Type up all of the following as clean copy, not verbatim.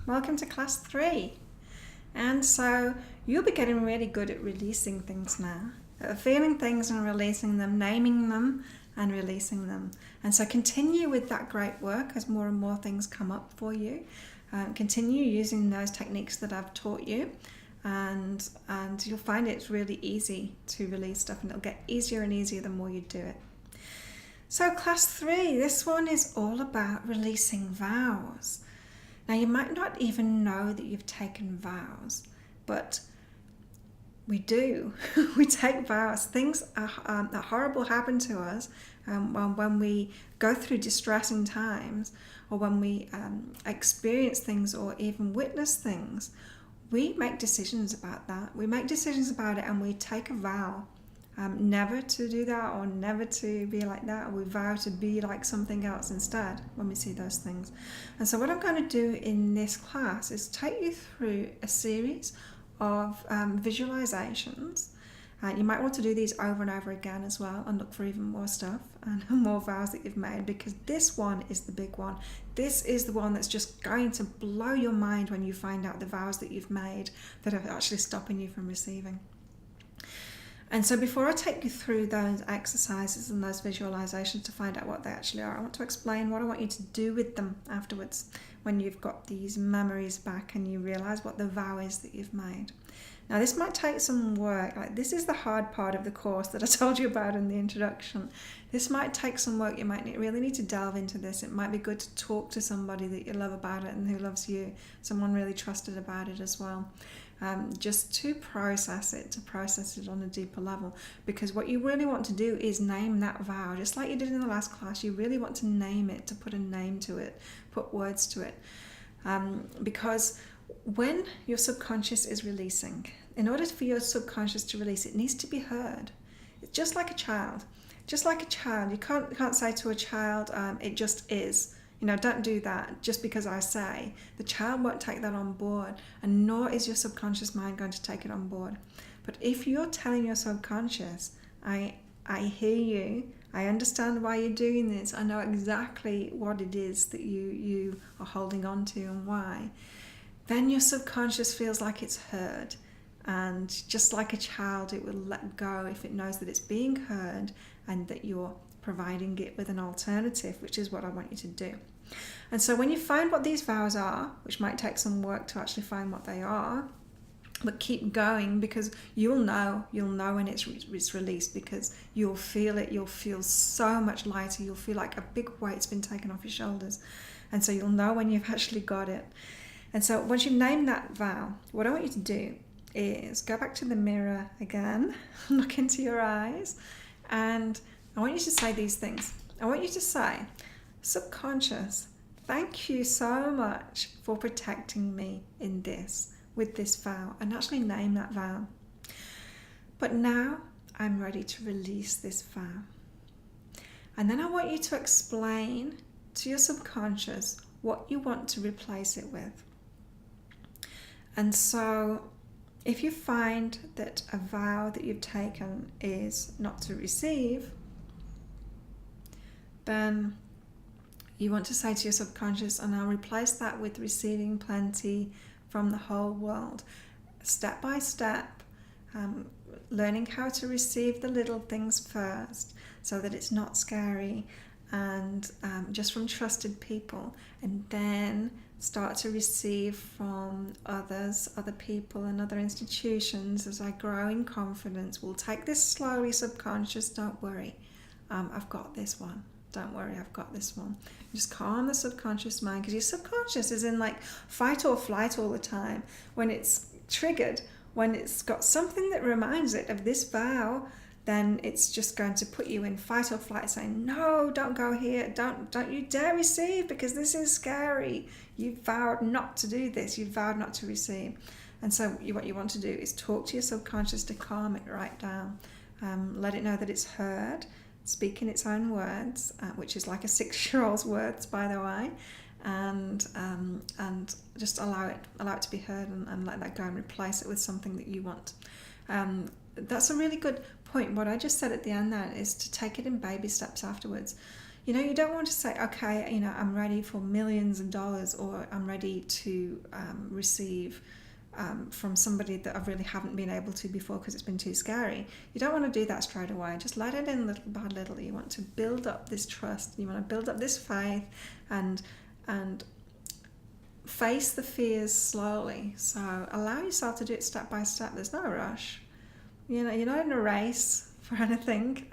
Welcome to class 3. And so you'll be getting really good at releasing things now, feeling things and releasing them, naming them and releasing them. And so continue with that great work as more and more things come up for you. Continue using those techniques that I've taught you, and you'll find it's really easy to release stuff, and it'll get easier and easier the more you do it. So class 3, this one is all about releasing vows. Now you might not even know that you've taken vows, but we do. We take vows. Things are horrible happen to us when we go through distressing times, or when we experience things or even witness things. We make decisions about that. We make decisions about it, and we take a vow. Never to do that, or never to be like that, or we vow to be like something else instead when we see those things. And so what I'm going to do in this class is take you through a series of visualizations. You might want to do these over and over again as well, and look for even more stuff and more vows that you've made, because this one is the big one. This is the one that's just going to blow your mind when you find out the vows that you've made that are actually stopping you from receiving. And so before I take you through those exercises and those visualizations to find out what they actually are, I want to explain what I want you to do with them afterwards, when you've got these memories back and you realize what the vow is that you've made. Now this might take some work. This is the hard part of the course that I told you about in the introduction. This might take some work. You might really need to delve into this. It might be good to talk to somebody that you love about it and who loves you, someone really trusted about it as well. Just to process it on a deeper level, because what you really want to do is name that vow, just like you did in the last class. You really want to name it, to put a name to it, put words to it, because when your subconscious is releasing, in order for your subconscious to release, it needs to be heard. It's just like a child. You can't say to a child, it just is. Don't do that just because I say. The child won't take that on board, and nor is your subconscious mind going to take it on board. But if you're telling your subconscious, I hear you, I understand why you're doing this, I know exactly what it is that you are holding on to and why, then your subconscious feels like it's heard. And just like a child, it will let go if it knows that it's being heard and that you're providing it with an alternative, which is what I want you to do. And so when you find what these vows are, which might take some work to actually find what they are, but keep going, because you'll know when it's released, because you'll feel it. You'll feel so much lighter. You'll feel like a big weight's been taken off your shoulders, and so you'll know when you've actually got it. And so once you've named that vow, what I want you to do is go back to the mirror again, look into your eyes, and I want you to say these things. I want you to say, subconscious, thank you so much for protecting me with this vow, and actually name that vow. But now I'm ready to release this vow. And then I want you to explain to your subconscious what you want to replace it with. And so if you find that a vow that you've taken is not to receive, then you want to say to your subconscious, and I'll replace that with receiving plenty from the whole world. Step by step, learning how to receive the little things first, so that it's not scary, and just from trusted people, and then start to receive from other people and other institutions as I grow in confidence. We'll take this slowly, subconscious, don't worry. I've got this one. Don't worry, I've got this one. Just calm the subconscious mind, because your subconscious is in fight or flight all the time. When it's triggered, when it's got something that reminds it of this vow, then it's just going to put you in fight or flight, saying, no, don't go here, don't you dare receive, because this is scary. You vowed not to do this, you vowed not to receive. And so what you want to do is talk to your subconscious to calm it right down. Let it know that it's heard, speak in its own words, which is like a 6-year-old's words, by the way, and just allow it to be heard, and let that go, and replace it with something that you want. That's a really good point. What I just said at the end there is to take it in baby steps afterwards. You don't want to say, okay, I'm ready for millions of dollars, or I'm ready to receive from somebody that I really haven't been able to before because it's been too scary. You don't want to do that straight away. Just let it in little by little. You want to build up this trust. You want to build up this faith, and face the fears slowly. So allow yourself to do it step by step. There's no rush. You're not in a race for anything.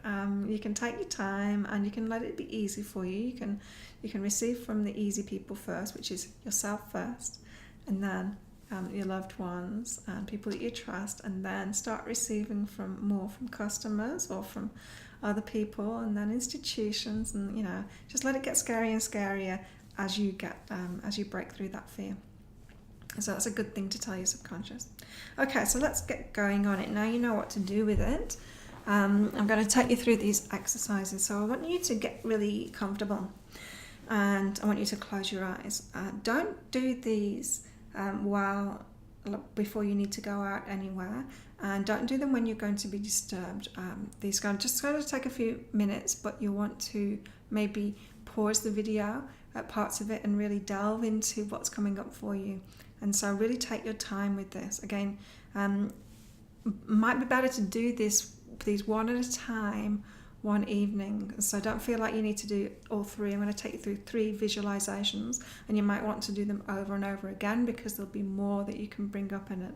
You can take your time, and you can let it be easy for you. You can receive from the easy people first, which is yourself first, and then your loved ones and people that you trust, and then start receiving from customers or from other people, and then institutions, and just let it get scarier and scarier as you break through that fear. So that's a good thing to tell your subconscious. Okay, so let's get going on it. Now you know what to do with it. I'm going to take you through these exercises. So I want you to get really comfortable, and I want you to close your eyes. Don't do these before you need to go out anywhere, and don't do them when you're going to be disturbed. These are just going to take a few minutes, but you want to maybe pause the video at parts of it and really delve into what's coming up for you. And so really take your time with this. Again, might be better to do these one at a time, one evening. So don't feel like you need to do all three. I'm going to take you through 3 visualizations, and you might want to do them over and over again because there'll be more that you can bring up in it.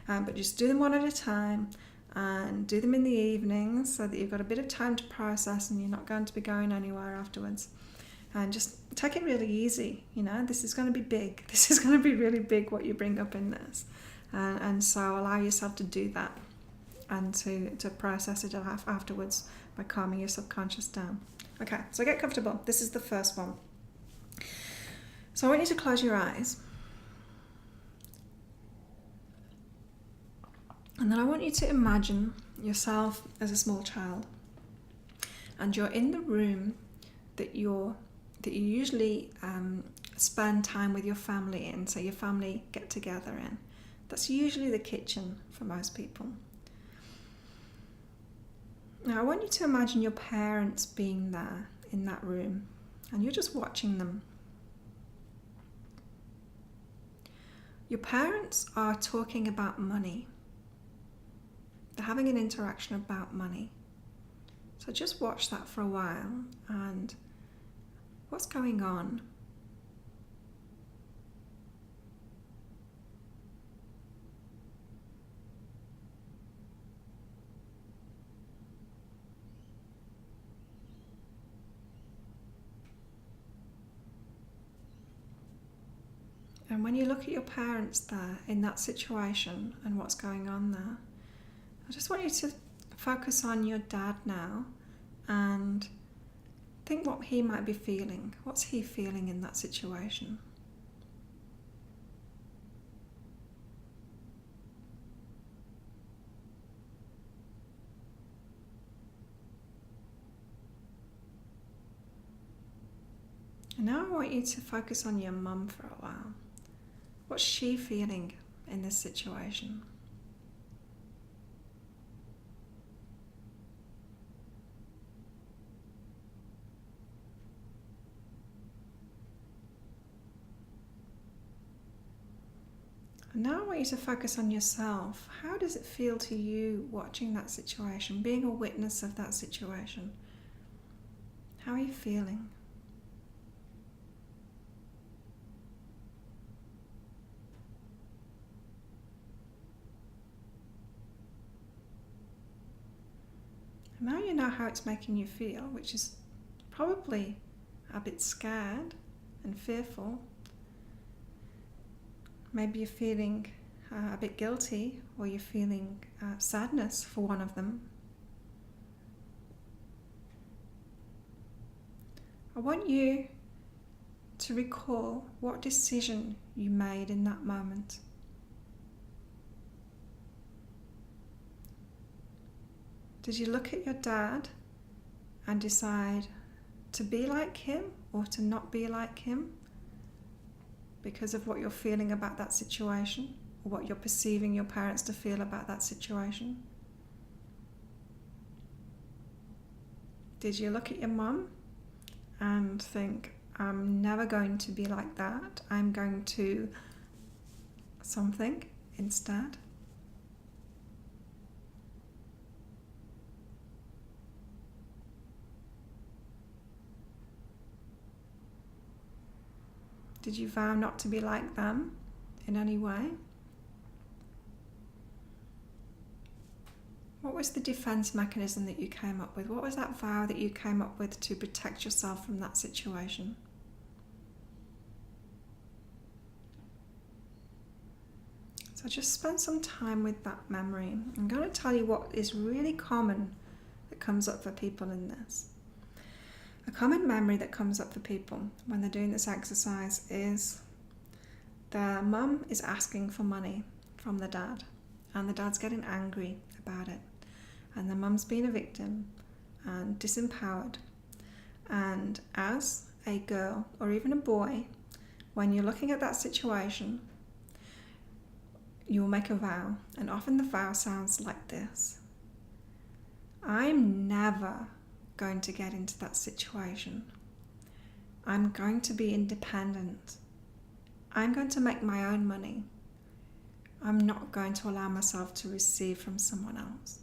But just do them one at a time, and do them in the evenings so that you've got a bit of time to process and you're not going to be going anywhere afterwards. And just take it really easy. This is going to be big. This is going to be really big what you bring up in this. And so allow yourself to do that, and to process it afterwards by calming your subconscious down. Okay, so get comfortable. This is the first one. So I want you to close your eyes. And then I want you to imagine yourself as a small child. And you're in the room that you usually spend time with your family in, so your family get together in. That's usually the kitchen for most people. Now I want you to imagine your parents being there in that room, and you're just watching them. Your parents are talking about money. They're having an interaction about money. So just watch that for a while, and what's going on? And when you look at your parents there in that situation and what's going on there, I just want you to focus on your dad now and think what he might be feeling. What's he feeling in that situation? And now I want you to focus on your mum for a while. What's she feeling in this situation? And now I want you to focus on yourself. How does it feel to you watching that situation, being a witness of that situation? How are you feeling? Now you know how it's making you feel, which is probably a bit scared and fearful. Maybe you're feeling a bit guilty, or you're feeling sadness for one of them. I want you to recall what decision you made in that moment. Did you look at your dad and decide to be like him or to not be like him because of what you're feeling about that situation, or what you're perceiving your parents to feel about that situation? Did you look at your mum and think, I'm never going to be like that. I'm going to something instead. Did you vow not to be like them in any way? What was the defense mechanism that you came up with? What was that vow that you came up with to protect yourself from that situation? So just spend some time with that memory. I'm going to tell you what is really common that comes up for people in this. A common memory that comes up for people when they're doing this exercise is their mum is asking for money from the dad, and the dad's getting angry about it, and the mum's being a victim and disempowered. And as a girl or even a boy, when you're looking at that situation, you'll make a vow, and often the vow sounds like this: I'm never going to get into that situation. I'm going to be independent. I'm going to make my own money. I'm not going to allow myself to receive from someone else.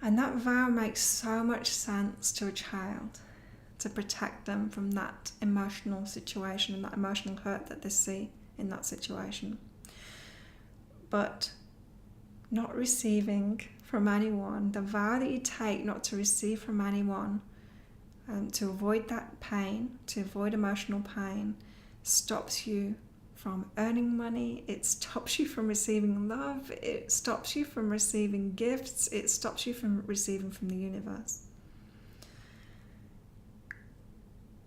And that vow makes so much sense to a child, to protect them from that emotional situation and that emotional hurt that they see in that situation. But not receiving from anyone, the vow that you take not to receive from anyone, to avoid that pain, to avoid emotional pain, stops you from earning money, it stops you from receiving love, it stops you from receiving gifts, it stops you from receiving from the universe.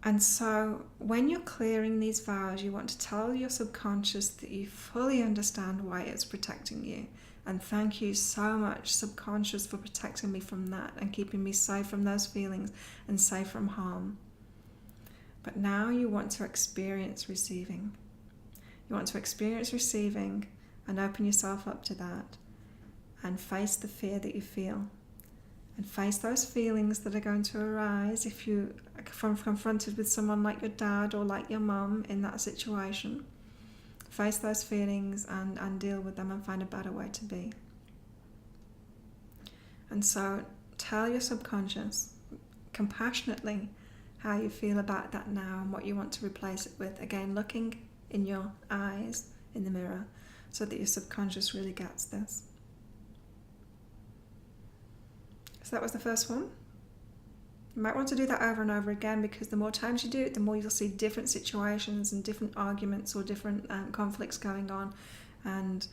And so when you're clearing these vows, you want to tell your subconscious that you fully understand why it's protecting you. And thank you so much, subconscious, for protecting me from that and keeping me safe from those feelings and safe from harm. But now you want to experience receiving. You want to experience receiving and open yourself up to that and face the fear that you feel. And face those feelings that are going to arise if you are confronted with someone like your dad or like your mum in that situation. Face those feelings and deal with them and find a better way to be. And so tell your subconscious compassionately how you feel about that now and what you want to replace it with. Again, looking in your eyes in the mirror so that your subconscious really gets this. So that was the first one. You might want to do that over and over again, because the more times you do it, the more you'll see different situations and different arguments or different conflicts going on. And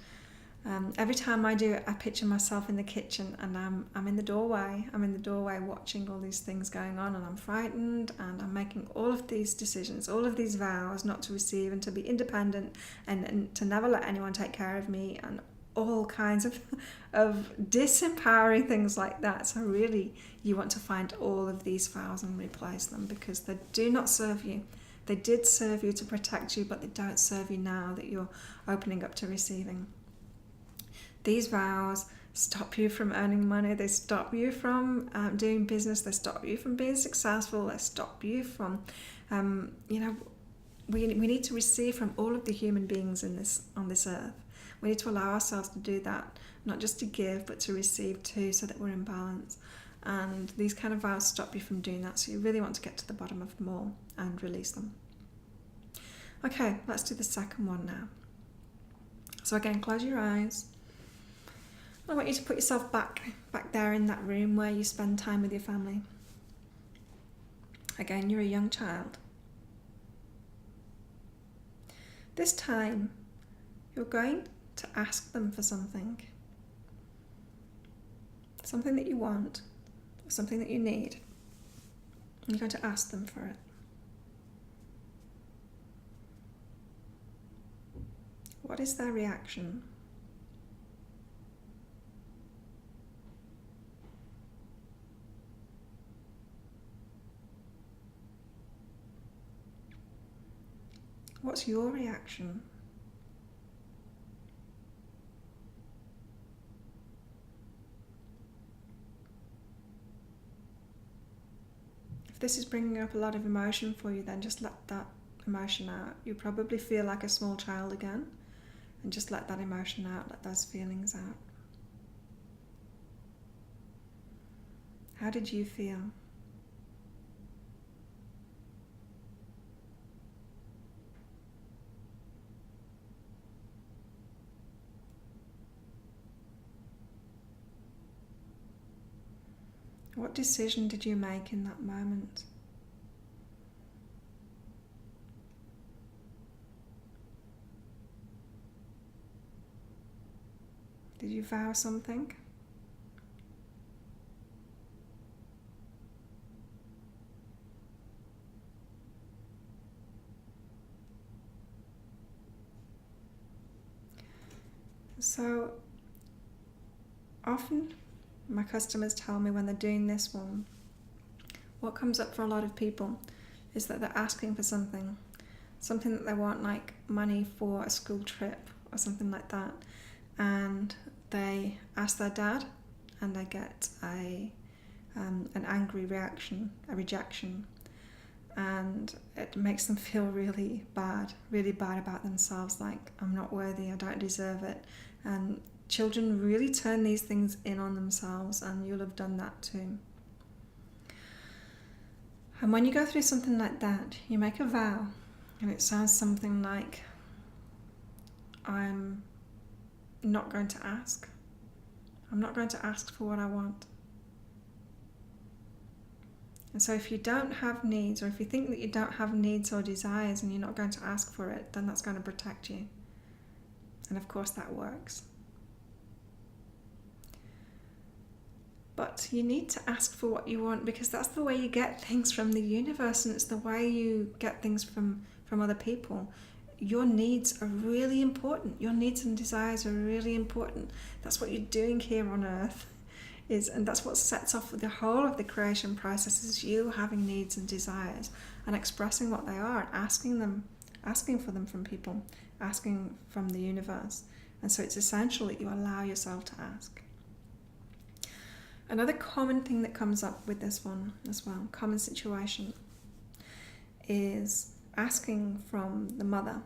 every time I do it, I picture myself in the kitchen and I'm in the doorway. I'm in the doorway watching all these things going on, and I'm frightened, and I'm making all of these decisions, all of these vows not to receive and to be independent and to never let anyone take care of me, and all kinds of disempowering things like that. So really, you want to find all of these vows and replace them, because they do not serve you. They did serve you to protect you, but they don't serve you now that you're opening up to receiving. These vows stop you from earning money. They stop you from doing business. They stop you from being successful. They stop you from, we need to receive from all of the human beings on this earth. We need to allow ourselves to do that, not just to give, but to receive too, so that we're in balance. And these kind of vows stop you from doing that, so you really want to get to the bottom of them all and release them. Okay, let's do the second one now. So again, close your eyes. I want you to put yourself back there in that room where you spend time with your family. Again, you're a young child. This time, you're going to ask them for something that you want, or something that you need. And you're going to ask them for it. What is their reaction? What's your reaction? If this is bringing up a lot of emotion for you, then just let that emotion out. You probably feel like a small child again, and just let that emotion out, let those feelings out. How did you feel? What decision did you make in that moment? Did you vow something? So often my customers tell me when they're doing this one, what comes up for a lot of people is that they're asking for something that they want, like money for a school trip or something like that, and they ask their dad and they get an angry reaction, a rejection, and it makes them feel really bad about themselves, like I'm not worthy, I don't deserve it. And children really turn these things in on themselves, and you'll have done that too. And when you go through something like that, you make a vow, and it sounds something like, I'm not going to ask. I'm not going to ask for what I want. And so if you don't have needs, or if you think that you don't have needs or desires and you're not going to ask for it, then that's going to protect you. And of course that works. But you need to ask for what you want, because that's the way you get things from the universe, and it's the way you get things from other people. Your needs are really important. Your needs and desires are really important. That's what you're doing here on earth. And that's what sets off the whole of the creation process, is you having needs and desires and expressing what they are and asking for them from people, asking from the universe. And so it's essential that you allow yourself to ask. Another common thing that comes up with this one as well, common situation, is asking from the mother,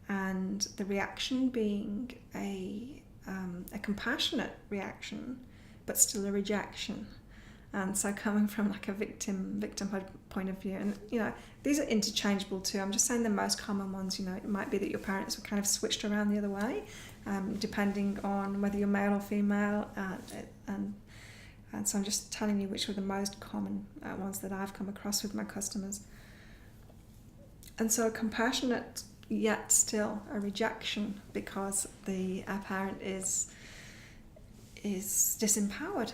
and the reaction being a compassionate reaction, but still a rejection. And so coming from like a victimhood point of view, and these are interchangeable too. I'm just saying the most common ones. It might be that your parents were kind of switched around the other way, depending on whether you're male or female, and so I'm just telling you which were the most common ones that I've come across with my customers. And so about yet still a rejection, because the parent is disempowered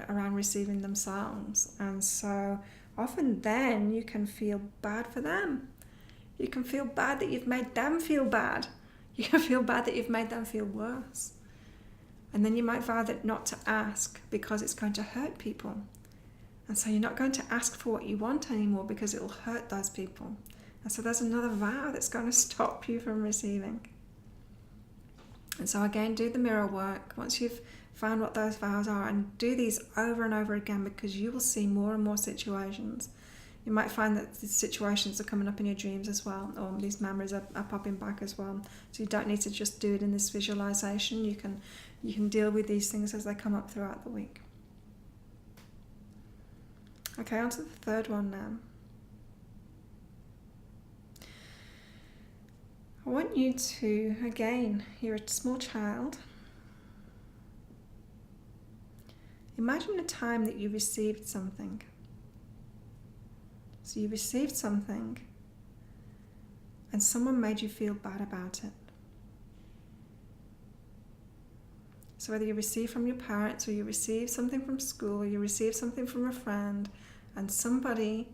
around receiving themselves. And so often then you can feel bad for them. You can feel bad that you've made them feel bad. You can feel bad that you've made them feel worse. And then you might vow that not to ask because it's going to hurt people. And so you're not going to ask for what you want anymore because it will hurt those people. And so there's another vow that's going to stop you from receiving. And so again, do the mirror work once you've found what those vows are, and do these over and over again, because you will see more and more situations. You might find that these situations are coming up in your dreams as well, or these memories are popping back as well. So you don't need to just do it in this visualization. You can deal with these things as they come up throughout the week. Okay, on to the third one now. I want you to, again, you're a small child. Imagine a time that you received something. So you received something and someone made you feel bad about it. So whether you receive from your parents, or you receive something from school, or you receive something from a friend, and somebody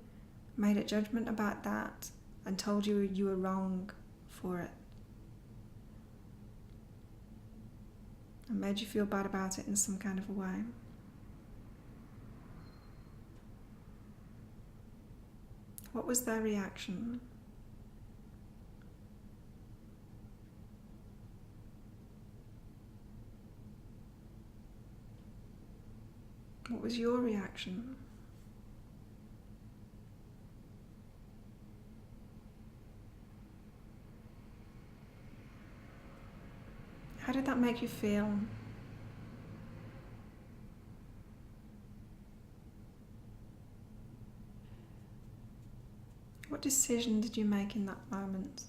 made a judgment about that and told you you were wrong for it, and made you feel bad about it in some kind of a way. What was their reaction? What was your reaction? How did that make you feel? What decision did you make in that moment?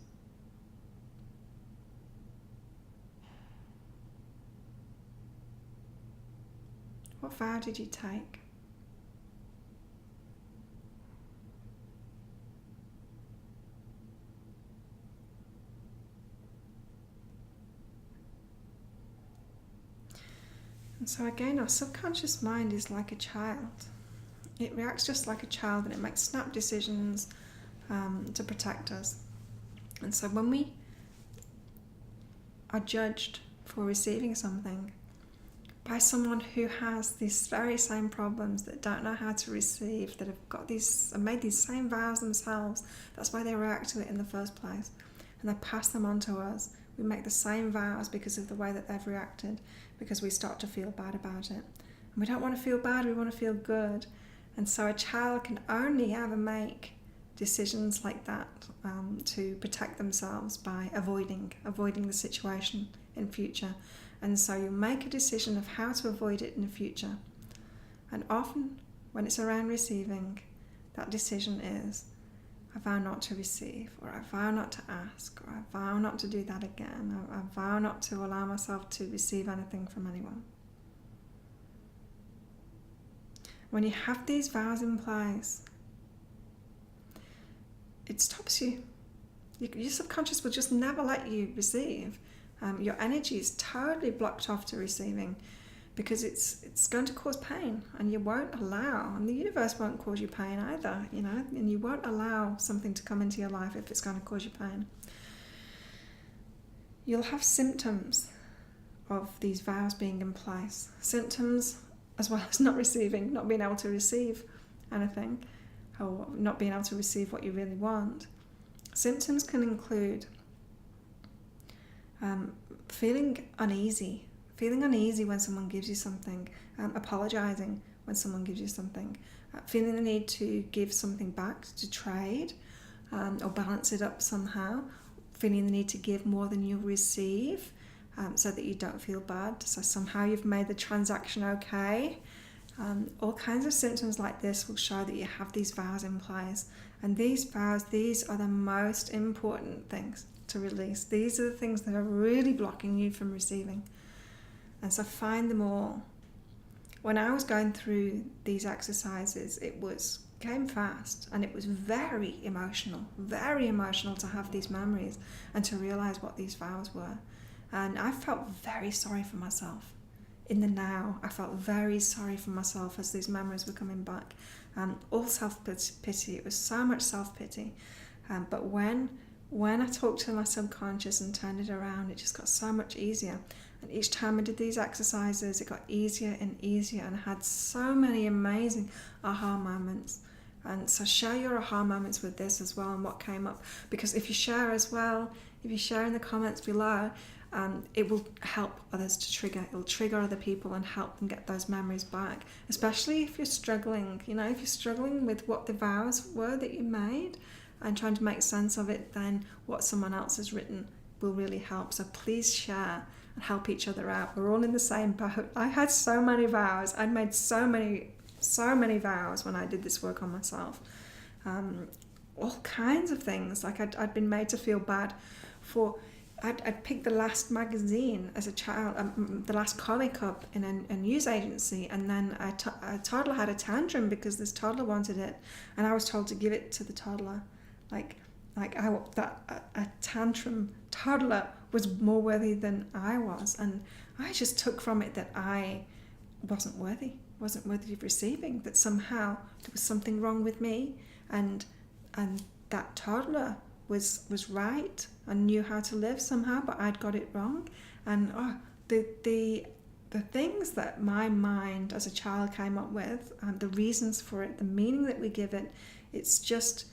What vow did you take? And so again, our subconscious mind is like a child. It reacts just like a child, and it makes snap decisions to protect us. And so when we are judged for receiving something by someone who has these very same problems, that don't know how to receive, that have made these same vows themselves, that's why they react to it in the first place, and they pass them on to us. We make the same vows because of the way that they've reacted, because we start to feel bad about it. And we don't want to feel bad, we want to feel good. And so a child can only ever make decisions like that to protect themselves by avoiding the situation in future. And so you make a decision of how to avoid it in the future. And often when it's around receiving, that decision is, I vow not to receive, or I vow not to ask, or I vow not to do that again, or I vow not to allow myself to receive anything from anyone. When you have these vows in place, it stops you. Your subconscious will just never let you receive. Your energy is totally blocked off to receiving, because it's going to cause pain, and you won't allow, and the universe won't cause you pain either, and you won't allow something to come into your life if it's going to cause you pain. You'll have symptoms of these vows being in place. Symptoms as well as not being able to receive anything, or not being able to receive what you really want. Symptoms can include feeling uneasy when someone gives you something, apologising when someone gives you something, feeling the need to give something back, to trade, or balance it up somehow, feeling the need to give more than you receive, so that you don't feel bad, so somehow you've made the transaction okay. All kinds of symptoms like this will show that you have these vows in place. And these vows, these are the most important things to release. These are the things that are really blocking you from receiving. And so find them all. When I was going through these exercises, came fast, and it was very emotional to have these memories and to realize what these vows were. And I felt very sorry for myself. In the now, I felt very sorry for myself as these memories were coming back. All self-pity, it was so much self-pity. But when I talked to my subconscious and turned it around, it just got so much easier. And each time I did these exercises, it got easier and easier, and I had so many amazing aha moments. And so share your aha moments with this as well, and what came up. Because if you share as well, if you share in the comments below, it will help others to trigger. It will trigger other people and help them get those memories back. Especially if you're struggling, if you're struggling with what the vows were that you made and trying to make sense of it, then what someone else has written will really help. So please share and help each other out. We're all in the same boat. I had so many vows. I'd made so many vows when I did this work on myself. All kinds of things. Like I'd been made to feel bad for... I'd picked the last magazine as a child, the last comic up in a news agency, and then a toddler had a tantrum because this toddler wanted it, and I was told to give it to the toddler. A tantrum toddler was more worthy than I was, and I just took from it that I wasn't worthy of receiving, that somehow there was something wrong with me, and that toddler was right and knew how to live somehow, but I'd got it wrong. And the things that my mind as a child came up with, the reasons for it, the meaning that we give it, it's just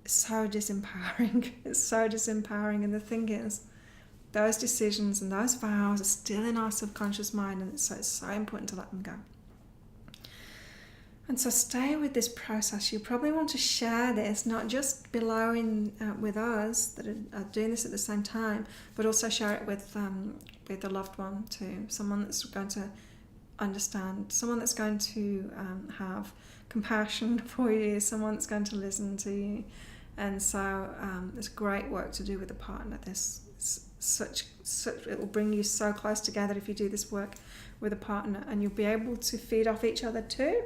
so disempowering. It's so disempowering. And the thing is, those decisions and those vows are still in our subconscious mind, and so it's so important to let them go. And so stay with this process. You probably want to share this, not just below with us that are doing this at the same time, but also share it with a loved one too, someone that's going to understand, someone that's going to have compassion for you, someone that's going to listen to you. And so there's great work to do with a partner. There's such it will bring you so close together if you do this work with a partner, and you'll be able to feed off each other too,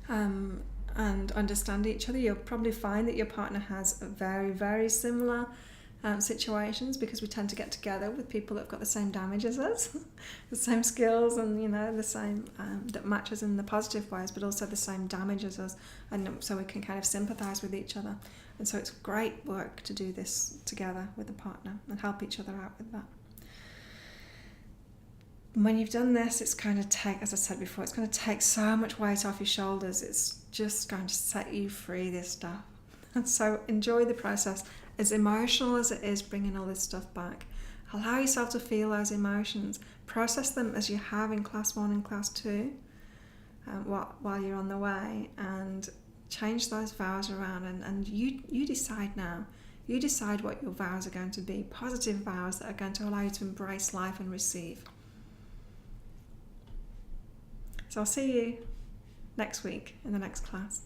and understand each other. You'll probably find that your partner has a very, very similar situations, because we tend to get together with people that have got the same damage as us, the same skills, and the same that matches in the positive ways, but also the same damage as us, and so we can kind of sympathise with each other. And so it's great work to do this together with a partner and help each other out with that. When you've done this, it's going to take, as I said before, it's going to take so much weight off your shoulders. It's just going to set you free, this stuff. And so enjoy the process. As emotional as it is bringing all this stuff back, allow yourself to feel those emotions. Process them as you have in class 1 and class 2 while you're on the way, and change those vows around. And you decide now. You decide what your vows are going to be. Positive vows that are going to allow you to embrace life and receive. So I'll see you next week in the next class.